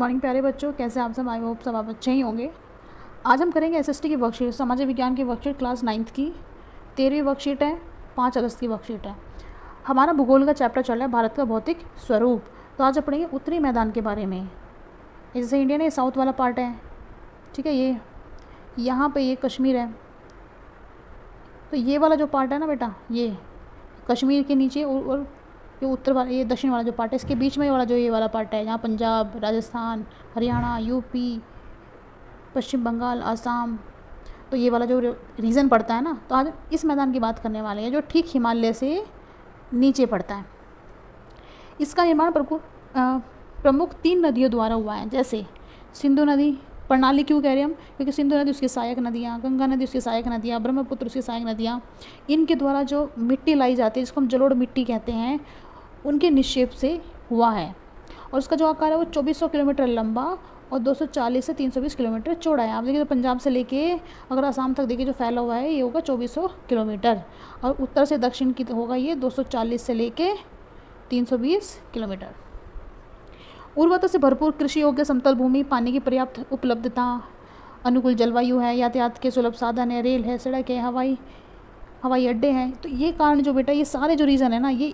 Morning प्यारे बच्चों, कैसे आप सब? आई होप सब आप अच्छे ही होंगे। आज हम करेंगे एसएसटी की वर्कशीट, सामाजिक विज्ञान की वर्कशीट क्लास 9th की 13वीं वर्कशीट है, 5 अगस्त की वर्कशीट है। हमारा भूगोल का चैप्टर चल रहा है भारत का भौतिक स्वरूप। तो आज पढ़ेंगे उत्तरी मैदान के बारे में। जैसे इंडिया ने साउथ वाला पार्ट है, ठीक है, ये यहाँ पे ये कश्मीर है, तो ये वाला जो पार्ट है ना बेटा, ये कश्मीर के नीचे और ये उत्तर वाला, ये दक्षिण वाला जो पार्ट है, इसके बीच में वाला जो ये वाला पार्ट है, यहाँ पंजाब, राजस्थान, हरियाणा, यूपी, पश्चिम बंगाल, आसाम, तो ये वाला जो रीजन पड़ता है ना, तो आज इस मैदान की बात करने वाले हैं जो ठीक हिमालय से नीचे पड़ता है। इसका निर्माण प्रमुख 3 नदियों द्वारा हुआ है, जैसे सिंधु नदी प्रणाली। क्यों कह रहे हैं हम? क्योंकि सिंधु नदी उसकी सहायक नदियाँ, गंगा नदी उसकी सहायक नदियाँ, ब्रह्मपुत्र उसकी सहायक नदियाँ, इनके द्वारा जो मिट्टी लाई जाती है, जिसको हम जलोढ़ मिट्टी कहते हैं, उनके निक्षेप से हुआ है। और उसका जो आकार है वो 2400 किलोमीटर लंबा और 240 से 320 किलोमीटर चौड़ा है। आप देखिए तो पंजाब से लेके अगर आसाम तक देखिए जो फैला हुआ है, ये होगा 2400 किलोमीटर, और उत्तर से दक्षिण की होगा ये 240 से लेके 320 किलोमीटर। उर्वरता से भरपूर कृषि योग्य समतल भूमि, पानी की पर्याप्त उपलब्धता, अनुकूल जलवायु है, यातायात के सुलभ साधन है, रेल है, सड़क है, हवाई अड्डे हैं। तो ये कारण जो बेटा, ये सारे जो रीज़न है ना, ये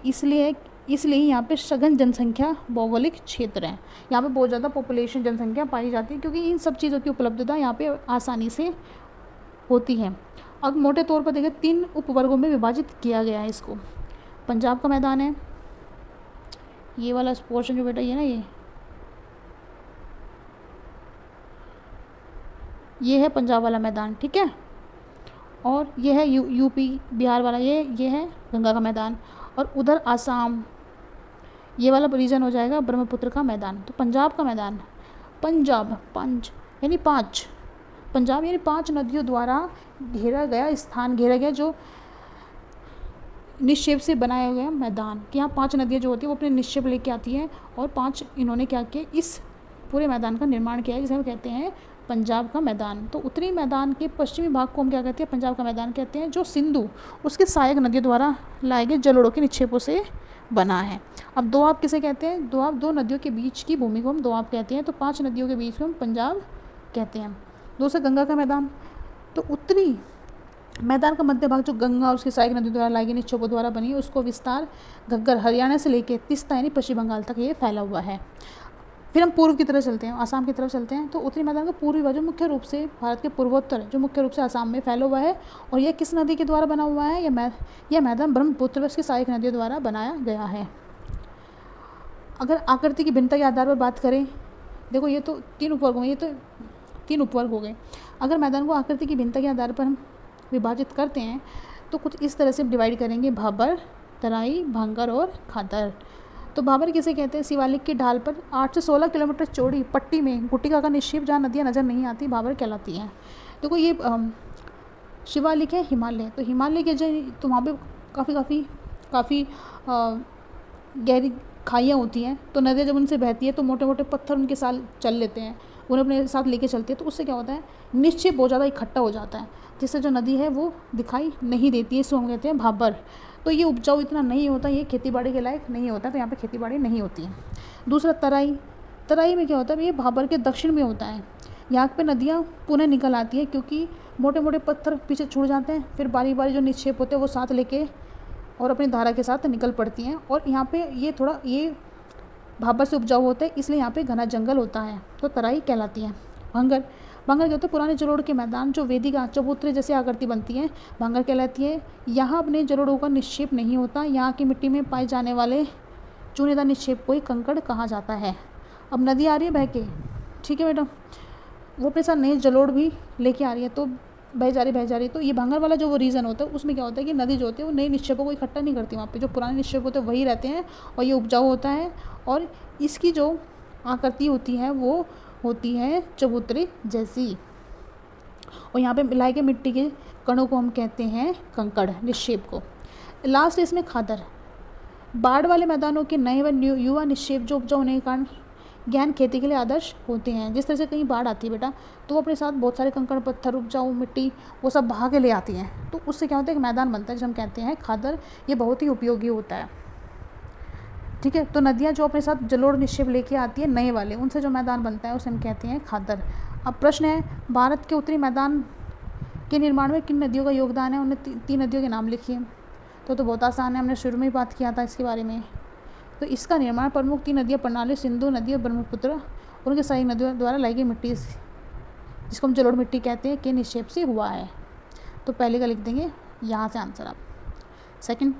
इसलिए यहाँ पे सघन जनसंख्या भौगोलिक क्षेत्र है। यहाँ पे बहुत ज़्यादा पॉपुलेशन जनसंख्या पाई जाती है, क्योंकि इन सब चीज़ों की उपलब्धता यहाँ पे आसानी से होती है। अब मोटे तौर पर देखें 3 उपवर्गों में विभाजित किया गया है इसको। पंजाब का मैदान है, ये वाला पोर्शन जो बेटा, ये ना, ये है पंजाब वाला मैदान, ठीक है। और ये है यूपी बिहार वाला, ये है गंगा का मैदान। और उधर आसाम, ये वाला रीजन हो जाएगा ब्रह्मपुत्र का मैदान। तो पंजाब का मैदान, पंज यानी 5, पंजाब यानी 5 नदियों द्वारा घेरा गया जो निक्षेप से बनाया गया मैदान, कि यहाँ 5 नदियाँ जो होती है वो अपने निक्षेप लेके आती हैं, और 5 इन्होंने क्या किया, इस पूरे मैदान का निर्माण किया है, जिसे हम कहते हैं पंजाब का मैदान। तो उत्तरी मैदान के पश्चिमी भाग को हम क्या कहते हैं? पंजाब का मैदान कहते हैं, जो सिंधु उसके सहायक नदियों द्वारा लाए गए जलोढ़ों के निक्षेपों से बना है। अब दोआब किसे कहते हैं? दो नदियों के बीच की भूमि को हम दोआब कहते हैं। तो 5 नदियों के बीच में हम पंजाब कहते हैं। दूसरा गंगा का मैदान, तो उत्तरी मैदान का मध्य भाग जो गंगा और उसकी सहायक नदियों द्वारा लाई गई निक्षेपों द्वारा बनी है, उसको विस्तार घग्गर हरियाणा से लेकर तीस्ता यानी पश्चिम बंगाल तक ये फैला हुआ है। फिर हम पूर्व की तरफ चलते हैं, आसाम की तरफ चलते हैं। तो उत्तरी मैदान का पूर्वी भाग जो मुख्य रूप से भारत के पूर्वोत्तर, जो मुख्य रूप से आसाम में फैला हुआ है, और यह किस नदी के द्वारा बना हुआ है? यह मैदान ब्रह्मपुत्र व उसकी सहायक नदियों द्वारा बनाया गया है। अगर आकृति की भिन्नता के आधार पर बात करें, देखो ये तो 3 उपवर्ग हो गए, ये तो 3 उपवर्ग हो गए। अगर मैदान को आकृति की भिन्नता के आधार पर हम विभाजित करते हैं, तो कुछ इस तरह से डिवाइड करेंगे: भाबर, तराई, भांगर और खादर। तो भाबर किसे कहते हैं? शिवालिक की ढाल पर 8 से 16 किलोमीटर चौड़ी पट्टी में गुटिका का निक्षेप, जहाँ नदियाँ नज़र नहीं आती, भाबर कहलाती हैं। देखो ये शिवालिक है हिमालय, तो हिमालय के जो, तो वहाँ पे काफ़ी गहरी खाइयाँ होती हैं, तो नदियाँ जब उनसे बहती है तो मोटे मोटे पत्थर उनके साथ चल लेते हैं, उन्हें अपने साथ लेके चलती है। तो उससे क्या होता है? निक्षेप बहुत ज़्यादा इकट्ठा हो जाता है, जिससे जो नदी है वो दिखाई नहीं देती है, इसको हम कहते हैं भाबर। तो ये उपजाऊ इतना नहीं होता, ये खेतीबाड़ी के लायक नहीं होता, तो यहाँ पे खेतीबाड़ी नहीं होती है। दूसरा तराई में क्या होता है? ये भाबर के दक्षिण में होता है। यहाँ पे नदियाँ पुनः निकल आती है, क्योंकि मोटे मोटे पत्थर पीछे छूट जाते हैं, फिर बारी बारी जो निक्षेप होते हैं वो साथ लेके और अपनी धारा के साथ निकल पड़ती हैं। और यहाँ पे ये भाबर से उपजाऊ होता है, इसलिए यहाँ पे घना जंगल होता है, तो तराई कहलाती है। भांगर क्या होता है? पुराने जलोढ़ के मैदान जो वेदिका चबूतरे जैसे आकृति बनती है, भांगर कहलाती है। यहाँ अपने जलोढ़ों का निक्षेप नहीं होता, यहाँ की मिट्टी में पाए जाने वाले चूनेदार निक्षेप को ही कंकड़ कहा जाता है। अब नदी आ रही है बह के, ठीक है बेटा, वो अपने साथ नए जलोढ़ भी लेके आ रही है, तो बह जा रही। तो ये भांगर वाला जो वो रीज़न होता है, उसमें क्या होता है कि नदी जो होती है वो नए निक्षेपों को इकट्ठा नहीं करती, वहाँ पे जो पुराने निक्षेप होते हैं वही रहते हैं, और ये उपजाऊ होता है, और इसकी जो आकृति होती है वो होती है चबूतरे जैसी। और यहाँ पे मिलाए गए मिट्टी के कणों को हम कहते हैं कंकड़, निक्षेप को। लास्ट इसमें खादर, बाढ़ वाले मैदानों के नए व युवा निक्षेप जो उपजाऊ होने के कारण गहन खेती के लिए आदर्श होते हैं। जिस तरह से कहीं बाढ़ आती है बेटा, तो वो अपने साथ बहुत सारे कंकड़ पत्थर, उपजाऊ मिट्टी, वो सब बहा के ले आती हैं, तो उससे क्या होता है? एक मैदान बनता है, जो हम कहते हैं खादर। ये बहुत ही उपयोगी होता है, ठीक है। ठीक है। तो नदियाँ जो अपने साथ जलोढ़ निक्षेप लेके आती है नए वाले, उनसे जो मैदान बनता है उसे हम कहते हैं खादर। अब प्रश्न है, भारत के उत्तरी मैदान के निर्माण में किन नदियों का योगदान है? उन्हें 3 नदियों के नाम लिखिए। तो बहुत आसान है, हमने शुरू में ही बात किया था इसके बारे में। तो इसका निर्माण प्रमुख 3 नदियाँ प्रणाली सिंधु नदी और ब्रह्मपुत्र और उनके सहायक नदियों द्वारा लाई गई मिट्टी, जिसको हम जलोढ़ मिट्टी कहते हैं, के निक्षेप से हुआ है। तो पहले का लिख देंगे यहाँ से आंसर आप। सेकंड,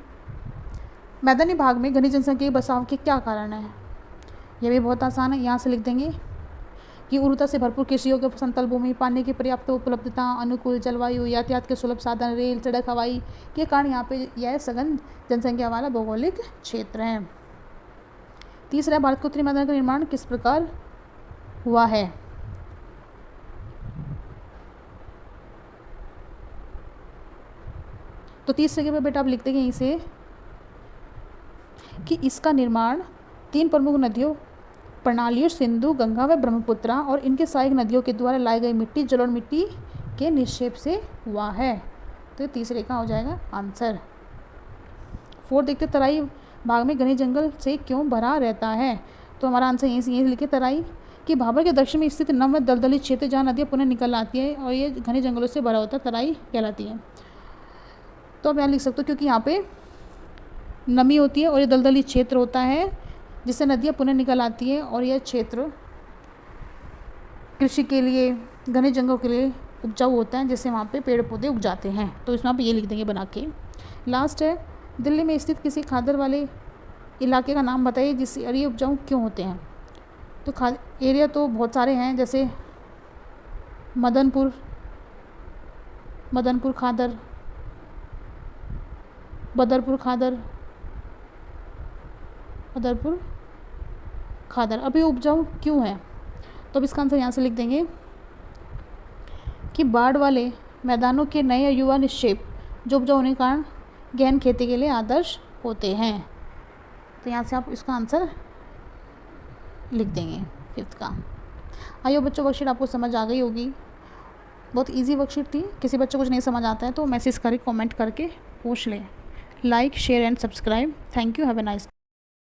मैदानी भाग में घनी जनसंख्या के बसाव के क्या कारण है? यह भी बहुत आसान है, यहाँ से लिख देंगे कि उर्वरता से भरपूर कृषि योग्य समतल भूमि, पानी की पर्याप्त उपलब्धता, अनुकूल जलवायु, यातायात के सुलभ साधन, रेल, सड़क, हवाई के कारण यहाँ पे यह सघन जनसंख्या वाला भौगोलिक क्षेत्र है। तीसरा, भारत के उत्तरी मैदान का निर्माण किस प्रकार हुआ है? तो तीसरे के पे बेटा आप लिख देंगे यहीं से कि इसका निर्माण 3 प्रमुख नदियों प्रणालियों सिंधु, गंगा व ब्रह्मपुत्रा और इनके सहायक नदियों के द्वारा लाई गई मिट्टी, जलोढ़ मिट्टी के निक्षेप से हुआ है। तो तीसरे का हो जाएगा आंसर। 4 देखते, तराई भाग में घने जंगल से क्यों भरा रहता है? तो हमारा आंसर यहीं लिखे, तराई कि भाबर के दक्षिण में स्थित नम व दलदली क्षेत्र जहाँ नदियाँ पुनः निकल आती है और ये घने जंगलों से भरा होता है, तराई कहलाती है। तो आप यहाँ लिख सकते हो क्योंकि यहाँ पे नमी होती है और ये दलदली क्षेत्र होता है जिससे नदियाँ पुनः निकल आती है और यह क्षेत्र कृषि के लिए, घने जंगलों के लिए उपजाऊ होता है, जिससे वहाँ पे पेड़ पौधे उग जाते हैं। तो इसमें आप ये लिख देंगे बना के। लास्ट है, दिल्ली में स्थित किसी खादर वाले इलाके का नाम बताइए जिससे एरिया उपजाऊ क्यों होते हैं? तो एरिया तो बहुत सारे हैं, जैसे मदनपुर खादर, बदरपुर खादर। अभी उपजाऊ क्यों है? तो अब इसका आंसर यहाँ से लिख देंगे कि बाढ़ वाले मैदानों के नए युवा निक्षेप जो उपजाऊ होने के कारण गहन खेती के लिए आदर्श होते हैं। तो यहाँ से आप इसका आंसर लिख देंगे 5th का। आइए बच्चों, वर्कशीट आपको समझ आ गई होगी। बहुत इजी वर्कशीट थी। किसी बच्चे को कुछ नहीं समझ आता है तो मैसेज करके कमेंट करके पूछ लें। Like, share and subscribe. Thank you. Have a nice